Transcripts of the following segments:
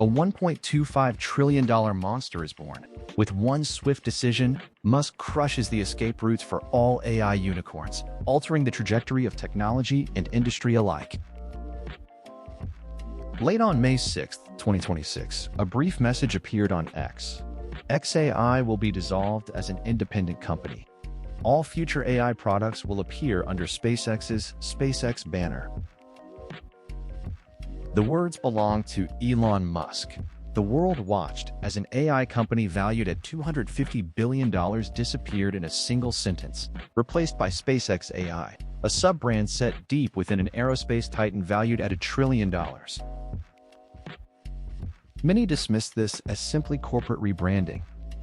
A $1.25 trillion monster is born. With one swift decision, Musk crushes the escape routes for all AI unicorns, altering the trajectory of technology and industry alike. Late on May 6, 2026, a brief message appeared on X. XAI will be dissolved as an independent company. All future AI products will appear under SpaceX's SpaceX banner. The words belong to Elon Musk. The world watched as an AI company valued at $250 billion disappeared in a single sentence, replaced by SpaceXAI, a sub-brand set deep within an aerospace titan valued at $1 trillion. Many dismiss this as simply corporate rebranding.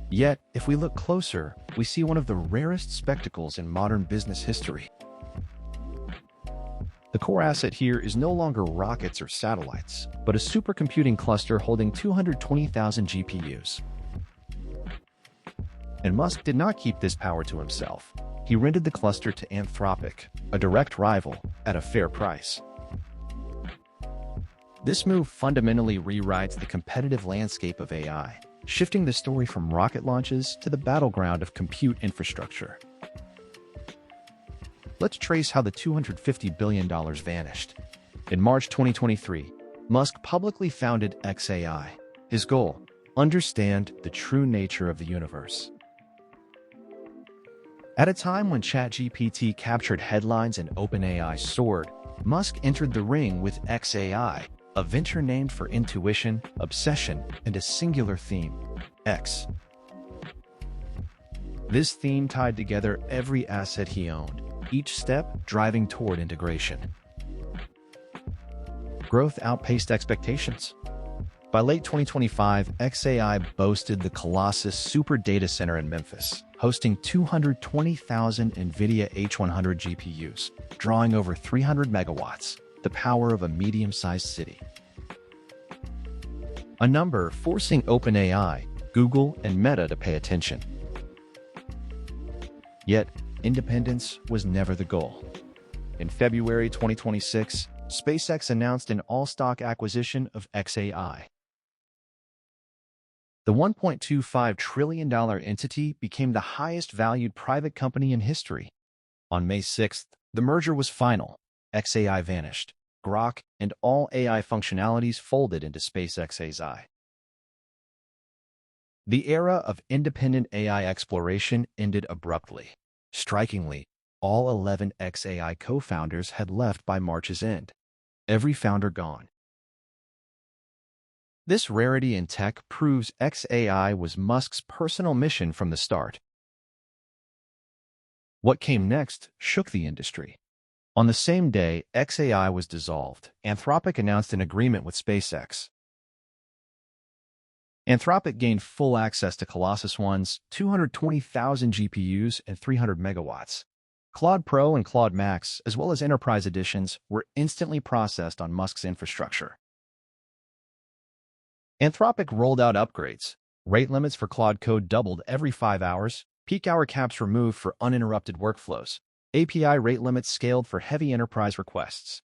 Yet, if we look closer, we see one of the rarest spectacles in modern business history. The core asset here is no longer rockets or satellites, but a supercomputing cluster holding 220,000 GPUs. And Musk did not keep this power to himself. He rented the cluster to Anthropic, a direct rival, at a fair price. This move fundamentally rewrites the competitive landscape of AI, shifting the story from rocket launches to the battleground of compute infrastructure. Let's trace how the $250 billion vanished. In March 2023, Musk publicly founded XAI. His goal: understand the true nature of the universe. At a time when ChatGPT captured headlines and OpenAI soared, Musk entered the ring with XAI, a venture named for intuition, obsession, and a singular theme: X. This theme tied together every asset he owned, each step driving toward integration. Growth outpaced expectations. By late 2025, XAI boasted the Colossus super data center in Memphis, hosting 220,000 Nvidia H100 GPUs, drawing over 300 megawatts, the power of a medium-sized city. A number forcing OpenAI, Google, and Meta to pay attention. Yet, independence was never the goal. In February 2026, SpaceX announced an all-stock acquisition of XAI. The $1.25 trillion entity became the highest-valued private company in history. On May 6th, the merger was final. XAI vanished. Grok and all AI functionalities folded into SpaceXAI. The era of independent AI exploration ended abruptly. Strikingly, all 11 XAI co-founders had left by March's end. Every founder gone. This rarity in tech proves XAI was Musk's personal mission from the start. What came next shook the industry. On the same day XAI was dissolved, Anthropic announced an agreement with SpaceX. Anthropic gained full access to Colossus One's 220,000 GPUs and 300 megawatts. Claude Pro and Claude Max, as well as enterprise editions, were instantly processed on Musk's infrastructure. Anthropic rolled out upgrades. Rate limits for Claude Code doubled every 5 hours, peak hour caps removed for uninterrupted workflows. API rate limits scaled for heavy enterprise requests.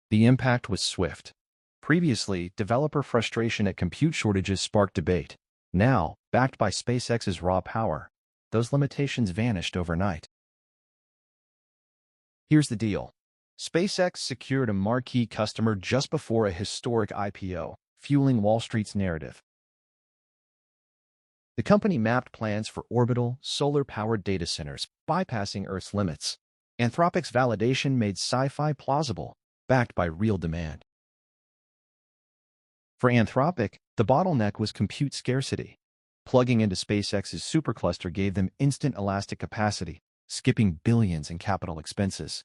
The impact was swift. Previously, developer frustration at compute shortages sparked debate. Now, backed by SpaceX's raw power, those limitations vanished overnight. Here's the deal. SpaceX secured a marquee customer just before a historic IPO, fueling Wall Street's narrative. The company mapped plans for orbital, solar-powered data centers, bypassing Earth's limits. Anthropic's validation made sci-fi plausible, backed by real demand. For Anthropic, the bottleneck was compute scarcity. Plugging into SpaceX's supercluster gave them instant elastic capacity, skipping billions in capital expenses.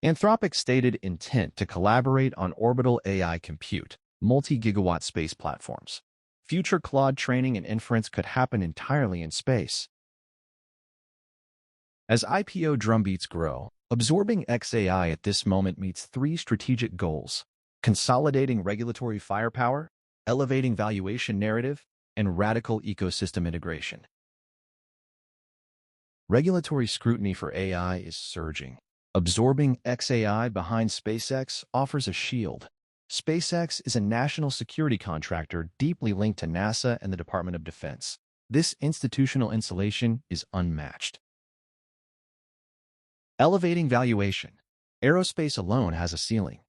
Anthropic's stated intent to collaborate on orbital AI compute, multi-gigawatt space platforms. Future Claude training and inference could happen entirely in space. As IPO drumbeats grow, absorbing XAI at this moment meets three strategic goals: consolidating regulatory firepower, elevating valuation narrative, and radical ecosystem integration. Regulatory scrutiny for AI is surging. Absorbing XAI behind SpaceX offers a shield. SpaceX is a national security contractor deeply linked to NASA and the Department of Defense. This institutional insulation is unmatched. Elevating valuation. Aerospace alone has a ceiling.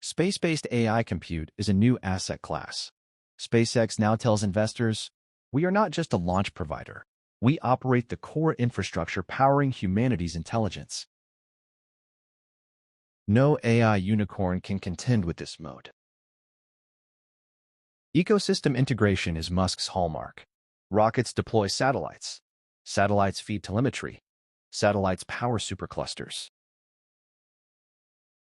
Space-based AI compute is a new asset class. SpaceX now tells investors, "We are not just a launch provider. We operate the core infrastructure powering humanity's intelligence." No AI unicorn can contend with this mode. Ecosystem integration is Musk's hallmark. Rockets deploy satellites. Satellites feed telemetry. Satellites power superclusters.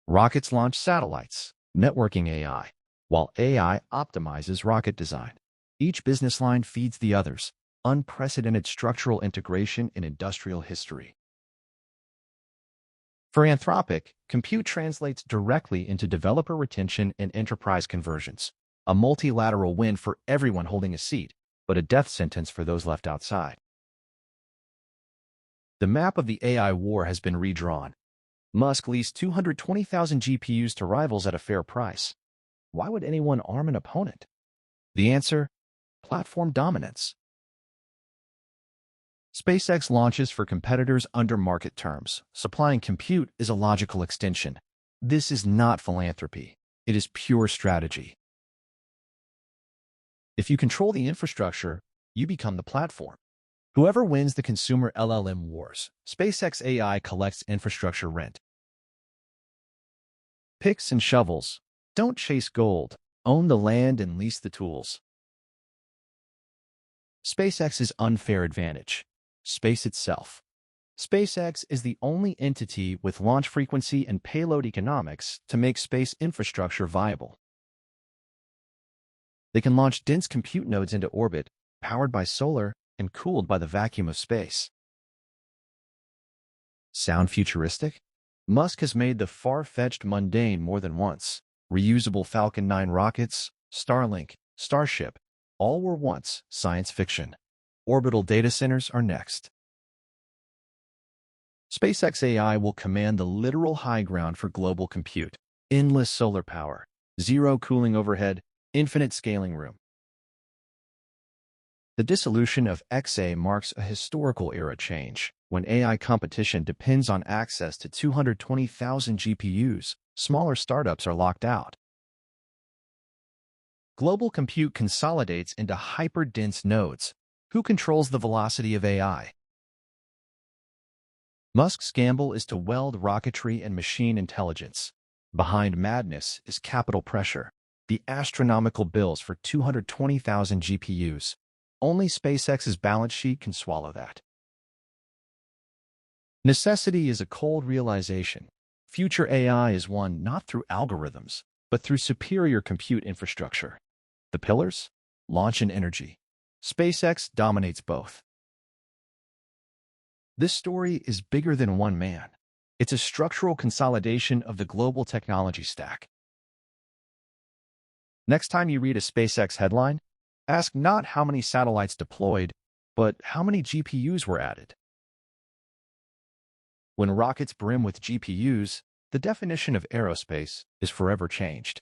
Rockets launch satellites, networking AI, while AI optimizes rocket design. Each business line feeds the others. Unprecedented structural integration in industrial history. For Anthropic, compute translates directly into developer retention and enterprise conversions. A multilateral win for everyone holding a seat, but a death sentence for those left outside. The map of the AI war has been redrawn. Musk leased 220,000 GPUs to rivals at a fair price. Why would anyone arm an opponent? The answer? Platform dominance. SpaceX launches for competitors under market terms. Supplying compute is a logical extension. This is not philanthropy. It is pure strategy. If you control the infrastructure, you become the platform. Whoever wins the consumer LLM wars, SpaceXAI collects infrastructure rent. Picks and shovels. Don't chase gold. Own the land and lease the tools. SpaceX's unfair advantage. Space itself. SpaceX is the only entity with launch frequency and payload economics to make space infrastructure viable. They can launch dense compute nodes into orbit, powered by solar and cooled by the vacuum of space. Sound futuristic? Musk has made the far-fetched mundane more than once. Reusable Falcon 9 rockets, Starlink, Starship, all were once science fiction. Orbital data centers are next. SpaceXAI will command the literal high ground for global compute. Endless solar power, zero cooling overhead, infinite scaling room. The dissolution of XA marks a historical era change. When AI competition depends on access to 220,000 GPUs, smaller startups are locked out. Global compute consolidates into hyper-dense nodes. Who controls the velocity of AI? Musk's gamble is to weld rocketry and machine intelligence. Behind madness is capital pressure. The astronomical bills for 220,000 GPUs. Only SpaceX's balance sheet can swallow that. Necessity is a cold realization. Future AI is won not through algorithms, but through superior compute infrastructure. The pillars? Launch and energy. SpaceX dominates both. This story is bigger than one man. It's a structural consolidation of the global technology stack. Next time you read a SpaceX headline, ask not how many satellites deployed, but how many GPUs were added. When rockets brim with GPUs, the definition of aerospace is forever changed.